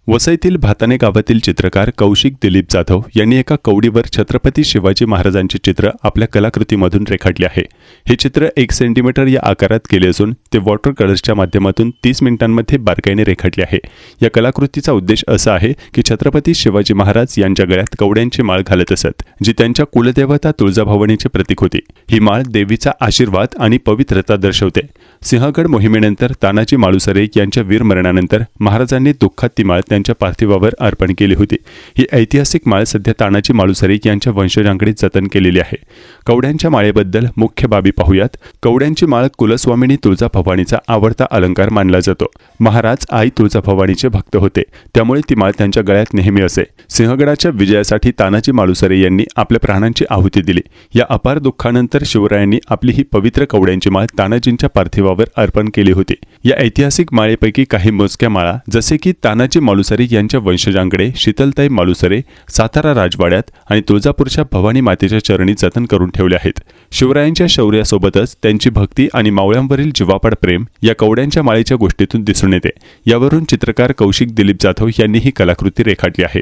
वसईतील भाताणे गावातील चित्रकार कौशिक दिलीप जाधव यांनी एका कवडीवर छत्रपती शिवाजी महाराजांचे चित्र आपल्या कलाकृतीमधून रेखाटले आहे। हे चित्र 1 सेंटीमीटर या आकारात केले असून ते वॉटर कलर्सच्या माध्यमातून 30 मिनिटांमध्ये बारकाईने रेखाटले आहे। या कलाकृतीचा उद्देश असा आहे की छत्रपती शिवाजी महाराज यांच्या गळ्यात कवड्यांची माळ घालत असत, जी त्यांच्या कुलदेवता तुळजाभवानीचे प्रतीक होती। ही माळ देवीचा आशीर्वाद आणि पवित्रता दर्शवते। सिंहगड मोहिमेनंतर तानाजी मालुसरे यांच्या वीरमरणानंतर महाराजांनी दुःखात ती माळ त्यांच्या पार्थिवावर अर्पण केली होती। ही ऐतिहासिक माळ सध्या तानाजी मालुसरे यांच्या वंशजांकडे जतन केलेली आहे। कवड्यांच्या माळेबद्दल मुख्य बाबी पाहूयात। कवड्यांची माळ कुलस्वामिनी तुळजाभवानीचा आवडता अलंकार मानला जातो। महाराज आई तुळजाभवानीचे भक्त होते, त्यामुळे ती माळ त्यांच्या गळ्यात नेहमी असे। सिंहगडाच्या विजयासाठी तानाजी मालुसरे यांनी आपल्या प्राणांची आहुती दिली। या अपार दुःखानंतर शिवरायांनी आपली ही पवित्र कवड्यांची माळ तानाजींच्या पार्थिवावर अर्पण केली होती। या ऐतिहासिक माळेपैकी काही मोजक्या माळा जसे की तानाजी मालुसरे यांच्या वंशजांकडे शीतलताई मालुसरे, सातारा राजवाड्यात आणि तुळजापूरच्या भवानी मातेच्या चरणी जतन करून ठेवल्या आहेत। शिवरायांच्या शौर्यासोबतच त्यांची भक्ती आणि मावळ्यांवरील जीवापाड प्रेम या कवड्यांच्या माळेच्या गोष्टीतून दिसून येते। यावरून चित्रकार कौशिक दिलीप जाधव यांनी ही कलाकृती रेखाटली आहे।